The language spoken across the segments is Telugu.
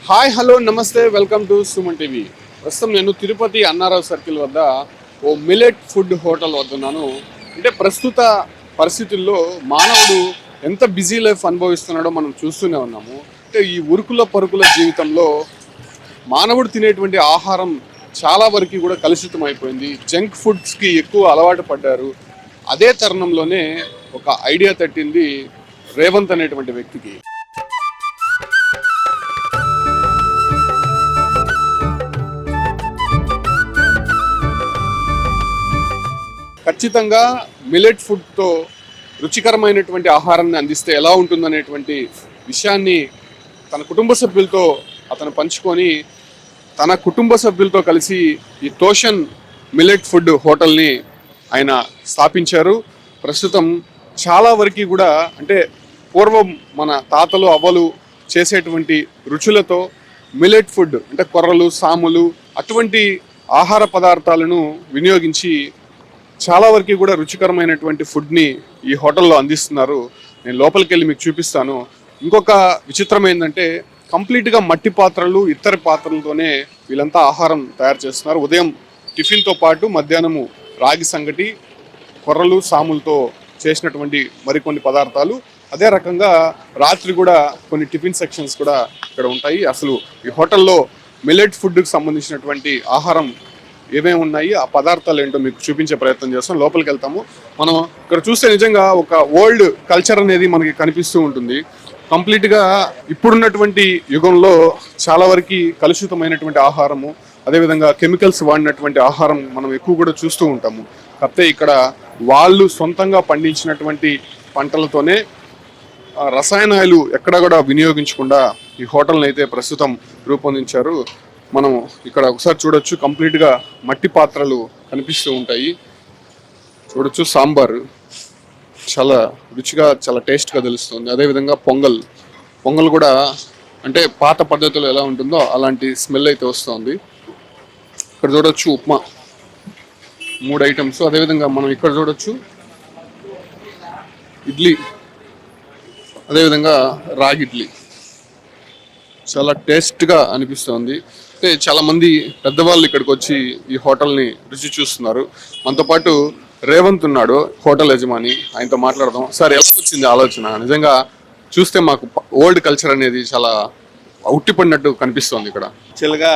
హాయ్ హలో నమస్తే వెల్కమ్ టు సుమన్ టీవీ. ప్రస్తుతం నేను తిరుపతి అన్నారావు సర్కిల్ వద్ద ఓ మిలెట్ ఫుడ్ హోటల్ వద్ద ఉన్నాను. అంటే ప్రస్తుత పరిస్థితుల్లో మానవుడు ఎంత బిజీ లైఫ్ అనుభవిస్తున్నాడో మనం చూస్తూనే ఉన్నాము. అంటే ఈ ఉరుకుల పరుకుల జీవితంలో మానవుడు తినేటువంటి ఆహారం చాలా వరకు కూడా కలుషితం అయిపోయింది. జంక్ ఫుడ్స్కి ఎక్కువ అలవాటు పడ్డారు. అదే తరుణంలోనే ఒక ఐడియా తట్టింది రేవంత్ అనేటువంటి వ్యక్తికి. ఖచ్చితంగా మిలెట్ ఫుడ్తో రుచికరమైనటువంటి ఆహారాన్ని అందిస్తే ఎలా ఉంటుందనేటువంటి విషయాన్ని తన కుటుంబ సభ్యులతో అతను పంచుకొని తన కుటుంబ సభ్యులతో కలిసి ఈ తోషన్ మిలెట్ ఫుడ్ హోటల్ని ఆయన స్థాపించారు. ప్రస్తుతం చాలా వరకు కూడా అంటే పూర్వం మన తాతలు అవ్వలు చేసేటువంటి రుచులతో మిలెట్ ఫుడ్ అంటే కొర్రలు సాములు అటువంటి ఆహార పదార్థాలను వినియోగించి చాలా వరకు కూడా రుచికరమైనటువంటి ఫుడ్ని ఈ హోటల్లో అందిస్తున్నారు. నేను లోపలికి వెళ్ళి మీకు చూపిస్తాను. ఇంకొక విచిత్రం ఏంటంటే కంప్లీట్గా మట్టి పాత్రలు ఇతర పాత్రలతోనే వీళ్ళంతా ఆహారం తయారు చేస్తున్నారు. ఉదయం టిఫిన్తో పాటు మధ్యాహ్నము రాగి సంగటి కొర్రలు సాములతో చేసినటువంటి మరికొన్ని పదార్థాలు, అదే రకంగా రాత్రి కూడా కొన్ని టిఫిన్ సెక్షన్స్ కూడా ఇక్కడ ఉంటాయి. అసలు ఈ హోటల్లో మిల్లెట్ ఫుడ్కి సంబంధించినటువంటి ఆహారం ఏమేమి ఉన్నాయి, ఆ పదార్థాలు ఏంటో మీకు చూపించే ప్రయత్నం చేస్తాం. లోపలికి వెళ్తాము. మనం ఇక్కడ చూస్తే నిజంగా ఒక ఓల్డ్ కల్చర్ అనేది మనకి కనిపిస్తూ ఉంటుంది. కంప్లీట్గా ఇప్పుడున్నటువంటి యుగంలో చాలా వరకు కలుషితమైనటువంటి ఆహారము, అదేవిధంగా కెమికల్స్ వాడినటువంటి ఆహారం మనం ఎక్కువ కూడా చూస్తూ ఉంటాము. కాకపోతే ఇక్కడ వాళ్ళు సొంతంగా పండించినటువంటి పంటలతోనే రసాయనాలు ఎక్కడ కూడా వినియోగించకుండా ఈ హోటల్ని అయితే ప్రస్తుతం రూపొందించారు. మనం ఇక్కడ ఒకసారి చూడొచ్చు, కంప్లీట్గా మట్టి పాత్రలు కనిపిస్తూ ఉంటాయి. చూడొచ్చు సాంబార్ చాలా రుచిగా చాలా టేస్ట్గా తెలుస్తుంది. అదేవిధంగా పొంగల్ కూడా అంటే పాత పద్ధతిలో ఎలా ఉంటుందో అలాంటి స్మెల్ అయితే వస్తుంది. ఇక్కడ చూడొచ్చు ఉప్మా 3 ఐటమ్స్. అదేవిధంగా మనం ఇక్కడ చూడొచ్చు ఇడ్లీ, అదేవిధంగా రాగి ఇడ్లీ చాలా టేస్ట్గా అనిపిస్తుంది. అంటే చాలామంది పెద్దవాళ్ళు ఇక్కడికి వచ్చి ఈ హోటల్ని రుచి చూస్తున్నారు. మనతో పాటు రేవంత్ ఉన్నాడు, హోటల్ యజమాని. ఆయనతో మాట్లాడదాం. సార్, ఎలా వచ్చింది ఆలోచన? నిజంగా చూస్తే మాకు ఓల్డ్ కల్చర్ అనేది చాలా ఉట్టిపడినట్టు కనిపిస్తుంది ఇక్కడ. యాక్చువల్గా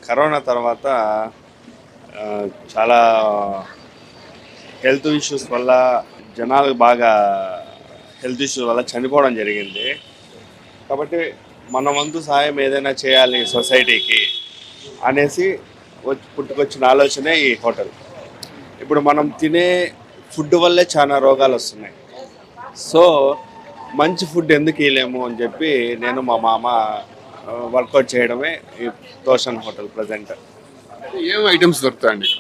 కరోనా తర్వాత చాలా హెల్త్ ఇష్యూస్ వల్ల జనాలు బాగా హెల్త్ ఇష్యూస్ వల్ల చనిపోవడం జరిగింది. కాబట్టి మన వంతు సహాయం ఏదైనా చేయాలి సొసైటీకి అనేసి పుట్టుకొచ్చిన ఆలోచనే ఈ హోటల్. ఇప్పుడు మనం తినే ఫుడ్ వల్లే చాలా రోగాలు వస్తున్నాయి. సో మంచి ఫుడ్ ఎందుకు ఇవ్వలేము అని చెప్పి నేను మా మామ వర్కౌట్ చేయడమే ఈ తోషన్ హోటల్ ప్రజెంట్. ఏం ఐటమ్స్ దొరుకుతాయండి?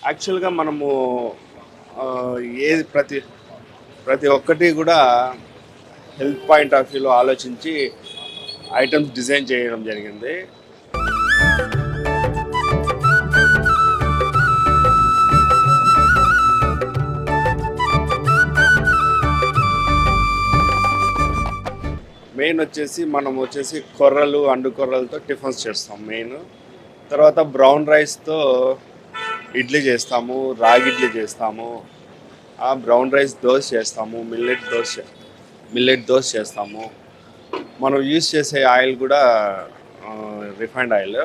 యాక్చువల్గా మనము ఏది ప్రతి ఒక్కటి కూడా హెల్త్ పాయింట్ ఆఫ్ వ్యూలో ఆలోచించి ఐటమ్స్ డిజైన్ చేయడం జరిగింది. మెయిన్ వచ్చేసి కొర్రలు అండు కొర్రలతో టిఫిన్స్ చేస్తాం మెయిన్. తర్వాత బ్రౌన్ రైస్తో ఇడ్లీ చేస్తాము, రాగి ఇడ్లీ చేస్తాము, బ్రౌన్ రైస్ దోశ చేస్తాము, మిల్లెట్ దోశ చేస్తాము. మనం యూజ్ చేసే ఆయిల్ కూడా రిఫైండ్ ఆయిల్.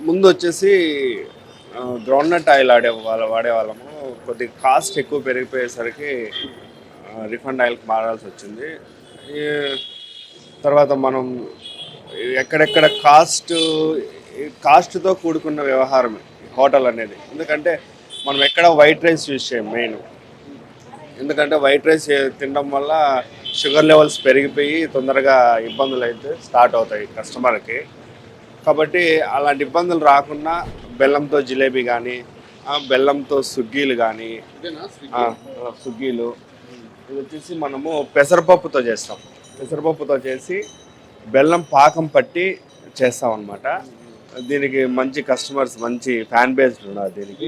ముందు వచ్చేసి గ్రౌండ్నట్ ఆయిల్ వాడేవాళ్ళము. కొద్దిగా కాస్ట్ ఎక్కువ పెరిగిపోయేసరికి రిఫైండ్ ఆయిల్కి మారాల్సి వచ్చింది. తర్వాత మనం ఎక్కడెక్కడ కాస్ట్తో కూడుకున్న వ్యవహారం హోటల్ అనేది. ఎందుకంటే మనం ఎక్కడ వైట్ రైస్ యూజ్ చేయం మెయిన్. ఎందుకంటే వైట్ రైస్ తినడం వల్ల షుగర్ లెవెల్స్ పెరిగిపోయి తొందరగా ఇబ్బందులు అయితే స్టార్ట్ అవుతాయి కస్టమర్కి. కాబట్టి అలాంటి ఇబ్బందులు రాకుండా బెల్లంతో జిలేబీ కానీ, బెల్లంతో సుగ్గీలు కానీ, సుగ్గీలు ఇది వచ్చేసి మనము పెసరపప్పుతో చేస్తాం. పెసరపప్పుతో చేసి బెల్లం పాకం పట్టి చేస్తాం అన్నమాట. దీనికి మంచి కస్టమర్స్, మంచి ఫ్యాన్ బేస్ ఉన్నారు దీనికి.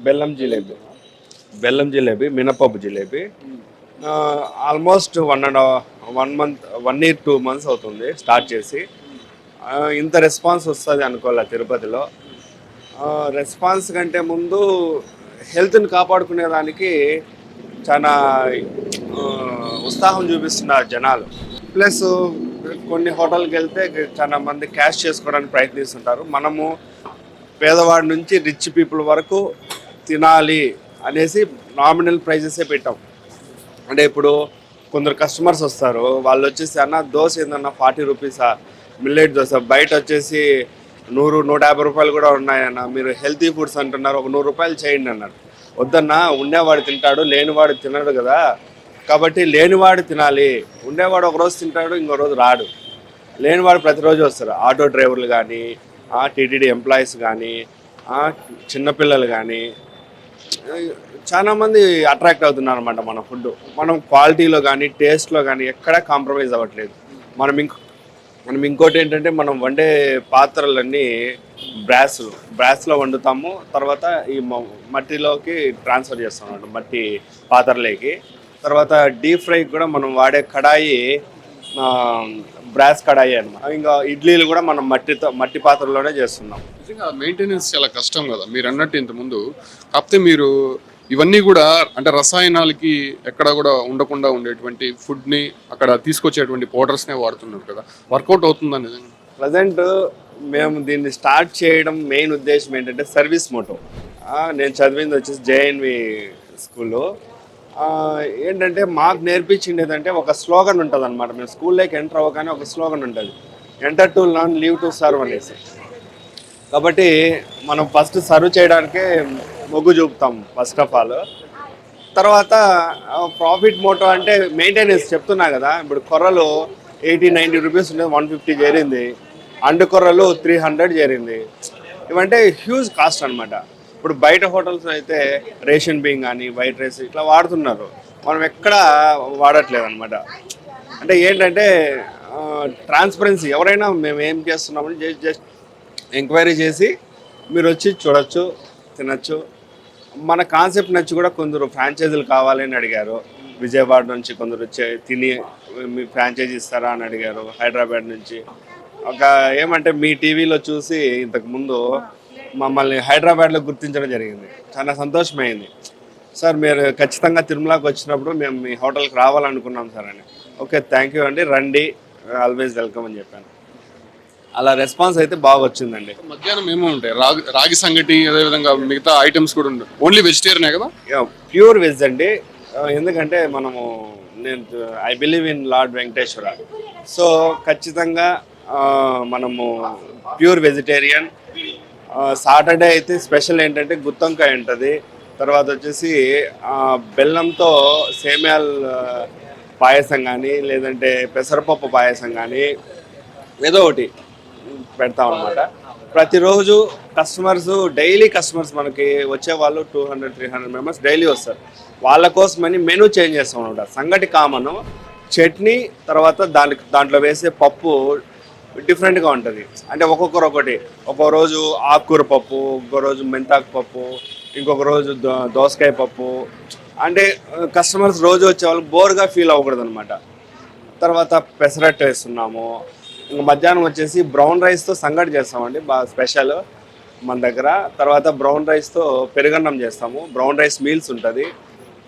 బెల్లం జిలేబీ, మినపప్పు jalebi, almost 1 month 1 year 2 months అవుతుంది స్టార్ట్ చేసి. ఇంత రెస్పాన్స్ వస్తుంది అనుకోలే తిరుపతిలో. రెస్పాన్స్ కంటే ముందు హెల్త్ని కాపాడుకునే దానికి చాలా ఉత్సాహం చూపిస్తున్నారు జనాలు. ప్లస్ కొన్ని హోటల్కి వెళ్తే చాలా మంది క్యాష్ చేసుకోవడానికి ప్రయత్నిస్తుంటారు. మనము పేదవాడి నుంచి రిచ్ పీపుల్ వరకు తినాలి అనేసి నామినల్ ప్రైజెసే పెట్టాం. అంటే ఇప్పుడు కొందరు కస్టమర్స్ వస్తారు, వాళ్ళు వచ్చేసి అన్న దోశ ఏందన్నా 40 రూపీసా, మిల్లెట్ దోశ బయట వచ్చేసి 100-150 రూపాయలు కూడా ఉన్నాయన్న, మీరు హెల్తీ ఫుడ్స్ అంటున్నారు, ఒక 100 రూపాయలు చేయండి అన్నారు. వద్దన్నా, ఉండేవాడు తింటాడు, లేనివాడు తినడు కదా, కాబట్టి లేనివాడు తినాలి. ఉండేవాడు ఒక రోజు తింటాడు, ఇంకో రోజు రాడు. లేనివాడు ప్రతిరోజు వస్తారు. ఆటో డ్రైవర్లు కానీ, టీటీడీ ఎంప్లాయీస్ కానీ, చిన్నపిల్లలు కానీ చాలామంది అట్రాక్ట్ అవుతున్నారు అనమాట మన ఫుడ్. మనం క్వాలిటీలో కానీ టేస్ట్లో కానీ ఎక్కడా కాంప్రమైజ్ అవ్వట్లేదు. మనం ఇంకోటి ఏంటంటే, మనం వండే పాత్రలన్నీ బ్రాస్లో వండుతాము. తర్వాత ఈ మట్టిలోకి ట్రాన్స్ఫర్ చేస్తాం అన్నమాట, మట్టి పాత్రలోకి. తర్వాత డీప్ ఫ్రైకి కూడా మనం వాడే కడాయి బ్రాస్ కడాయి అన్నమాట. ఇంకా ఇడ్లీలు కూడా మనం మట్టి పాత్రలోనే చేస్తున్నాం. నిజంగా మెయింటెనెన్స్ చాలా కష్టం కదా మీరు అన్నట్టు ఇంతకుముందు. కాకపోతే మీరు ఇవన్నీ కూడా అంటే రసాయనాలకి ఎక్కడ కూడా ఉండకుండా ఉండేటువంటి ఫుడ్ని అక్కడ తీసుకొచ్చేటువంటి పౌడర్స్నే వాడుతున్నారు కదా, వర్కౌట్ అవుతుందా నిజంగా? ప్రజెంట్ మేము దీన్ని స్టార్ట్ చేయడం మెయిన్ ఉద్దేశం ఏంటంటే సర్వీస్ మోటో. నేను చదివింది వచ్చేసి జేఎన్వి స్కూల్లో. ఏంటంటే మాకు నేర్పించింది ఏంటంటే ఒక స్లోగన్ ఉంటుంది అనమాట. మేము స్కూల్లోకి ఎంటర్ అవ్వగానే ఒక స్లోగన్ ఉంటుంది, enter to learn, leave to serve అనేసి. కాబట్టి మనం ఫస్ట్ సర్వ్ చేయడానికే మొగ్గు చూపుతాం ఫస్ట్ ఆఫ్ ఆల్. తర్వాత ప్రాఫిట్ మోటో అంటే మెయింటెనెన్స్ చెప్తున్నా కదా. ఇప్పుడు కొర్రలు 80-90 రూపీస్ ఉండేది 150 చేరింది, అండు కొర్రలు 300 చేరింది. ఇవంటే హ్యూజ్ కాస్ట్ అనమాట. ఇప్పుడు బయట హోటల్స్ అయితే రేషన్ బియ్యం కానీ వైట్ రైస్ ఇట్లా వాడుతున్నారు, మనం ఎక్కడా వాడట్లేదు అనమాట. అంటే ఏంటంటే ట్రాన్స్పరెన్సీ. ఎవరైనా మేము ఏం చేస్తున్నామని జస్ట్ ఎంక్వైరీ చేసి మీరు వచ్చి చూడొచ్చు, తినచ్చు. మన కాన్సెప్ట్ నచ్చి కూడా కొందరు ఫ్రాంచైజీలు కావాలని అడిగారు. విజయవాడ నుంచి కొందరు తిని మీ ఫ్రాంచైజీ ఇస్తారా అని అడిగారు. హైదరాబాద్ నుంచి ఒక ఏమంటే మీ టీవీలో చూసి ఇంతకుముందు మమ్మల్ని హైదరాబాద్లో గుర్తించడం జరిగింది. చాలా సంతోషమైంది. సార్ మీరు ఖచ్చితంగా తిరుమలకి వచ్చినప్పుడు మేము మీ హోటల్కి రావాలనుకున్నాం సార్ అని. ఓకే, థ్యాంక్ యూ అండి, రండి, ఆల్వేస్ వెల్కమ్ అని చెప్పాను. అలా రెస్పాన్స్ అయితే బాగా వచ్చిందండి. మధ్యాహ్నం ఏమో ఉంటాయి, రాగి సంగటి, అదేవిధంగా మిగతా ఐటమ్స్ కూడా ఉంటాయి. ఓన్లీ వెజిటేరియనే కదా? ప్యూర్ వెజ్ అండి. ఎందుకంటే నేను I believe in lord Venkateswara. So ఖచ్చితంగా మనము ప్యూర్ వెజిటేరియన్. సాటర్డే అయితే స్పెషల్ ఏంటంటే గుత్తొంకాయ ఉంటుంది. తర్వాత వచ్చేసి బెల్లంతో సేమ్యాల్ పాయసం కానీ, లేదంటే పెసరపప్పు పాయసం కానీ ఏదో ఒకటి పెడతాం అనమాట. ప్రతిరోజు డైలీ కస్టమర్స్ మనకి వచ్చేవాళ్ళు 200-300 మెంబర్స్ డైలీ వస్తారు. వాళ్ళ కోసమని మెనూ చేంజ్ చేస్తాం అనమాట. సంగటి కామను, చట్నీ, తర్వాత దాంట్లో వేసే పప్పు డిఫరెంట్గా ఉంటుంది. అంటే ఒక్కొక్కరు ఒకటి. ఒక్కొక్క రోజు ఆకుకూర పప్పు, ఇంకో రోజు మెంతాకు పప్పు, ఇంకొక రోజు దోసకాయ పప్పు. అంటే కస్టమర్స్ రోజు వచ్చే వాళ్ళు బోర్గా ఫీల్ అవ్వకూడదు అనమాట. తర్వాత పెసరట్టు వేస్తున్నాము. ఇంకా మధ్యాహ్నం వచ్చేసి బ్రౌన్ రైస్తో సంగటి చేస్తామండి, బాగా స్పెషల్ మన దగ్గర. తర్వాత బ్రౌన్ రైస్తో పెరుగన్నం చేస్తాము. బ్రౌన్ రైస్ మీల్స్ ఉంటుంది.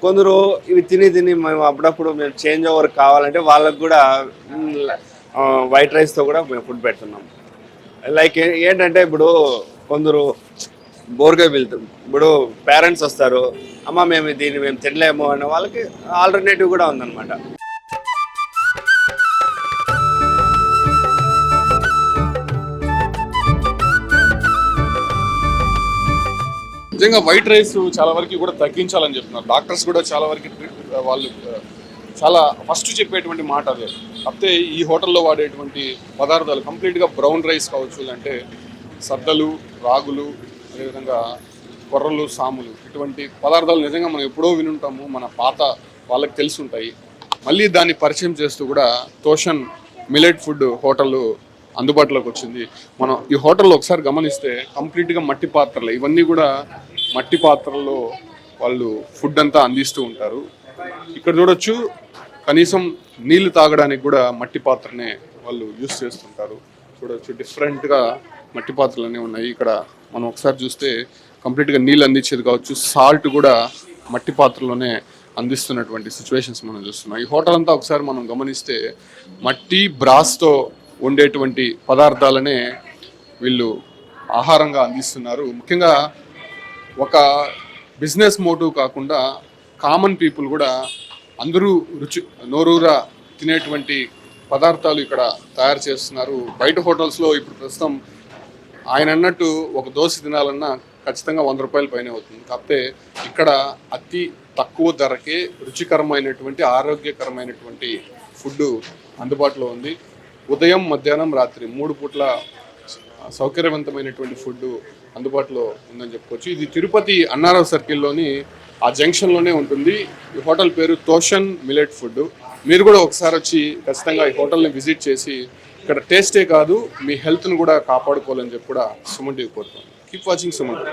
కొందరు ఇవి తిని మేము అప్పుడప్పుడు మేము చేంజ్ ఓవర్ కావాలంటే వాళ్ళకు కూడా వైట్ రైస్తో కూడా మేము ఫుడ్ పెడుతున్నాం. లైక్ ఏంటంటే ఇప్పుడు కొందరు బోర్గా వెళ్తాం. ఇప్పుడు పేరెంట్స్ వస్తారు, అమ్మ మేము తినలేము అనే వాళ్ళకి ఆల్టర్నేటివ్ కూడా ఉందన్నమాట. నిజంగా వైట్ రైస్ చాలా వరకు కూడా తగ్గించాలని చెప్తున్నారు డాక్టర్స్ కూడా. చాలా వరకు వాళ్ళు చాలా ఫస్ట్ చెప్పేటువంటి మాట అదే. కాకపోతే ఈ హోటల్లో వాడేటువంటి పదార్థాలు కంప్లీట్గా బ్రౌన్ రైస్ కావచ్చు, అంటే సద్దలు, రాగులు, అదేవిధంగా కొర్రలు, సాములు, ఇటువంటి పదార్థాలు నిజంగా మనం ఎప్పుడో వినుంటాము, మన పాత వాళ్ళకి తెలిసి ఉంటాయి. మళ్ళీ దాన్ని పరిచయం చేస్తూ కూడా తోషన్ మిలెట్ ఫుడ్ హోటల్ అందుబాటులోకి వచ్చింది. మనం ఈ హోటల్లో ఒకసారి గమనిస్తే కంప్లీట్గా మట్టి పాత్రలు, ఇవన్నీ కూడా మట్టి పాత్రల్లో వాళ్ళు ఫుడ్ అంతా అందిస్తూ ఉంటారు. ఇక్కడ చూడొచ్చు కనీసం నీళ్లు తాగడానికి కూడా మట్టి పాత్రనే వాళ్ళు యూస్ చేస్తుంటారు. చూడొచ్చు డిఫరెంట్గా మట్టి పాత్రలు అనేవి ఉన్నాయి. ఇక్కడ మనం ఒకసారి చూస్తే కంప్లీట్గా నీళ్ళు అందించేది కావచ్చు, సాల్ట్ కూడా మట్టి పాత్రలోనే అందిస్తున్నటువంటి సిచ్యువేషన్స్ మనం చూస్తున్నాం. ఈ హోటల్ అంతా ఒకసారి మనం గమనిస్తే మట్టి బ్రాస్తో వండేటువంటి పదార్థాలనే వీళ్ళు ఆహారంగా అందిస్తున్నారు. ముఖ్యంగా ఒక బిజినెస్ మోటివ్ కాకుండా కామన్ పీపుల్ కూడా అందరూ నోరూరా తినేటువంటి పదార్థాలు ఇక్కడ తయారు చేస్తున్నారు. బయట హోటల్స్లో ఇప్పుడు ప్రస్తుతం ఆయన అన్నట్టు ఒక దోశ తినాలన్నా ఖచ్చితంగా 100 రూపాయల పైన అవుతుంది. కాకపోతే ఇక్కడ అతి తక్కువ ధరకే రుచికరమైనటువంటి ఆరోగ్యకరమైనటువంటి ఫుడ్ అందుబాటులో ఉంది. ఉదయం, మధ్యాహ్నం, రాత్రి 3 పూట్ల సౌకర్యవంతమైనటువంటి ఫుడ్ అందుబాటులో ఉందని చెప్పుకోవచ్చు. ఇది తిరుపతి అన్నారావు సర్కిల్లోని ఆ జంక్షన్లోనే ఉంటుంది. ఈ హోటల్ పేరు తోషన్ మిలెట్ ఫుడ్. మీరు కూడా ఒకసారి వచ్చి ఖచ్చితంగా ఈ హోటల్ని విజిట్ చేసి ఇక్కడ టేస్టే కాదు మీ హెల్త్ను కూడా కాపాడుకోవాలని చెప్పి కూడా సుమన్ టీవీ కోరుతాం. Keep watching Suman.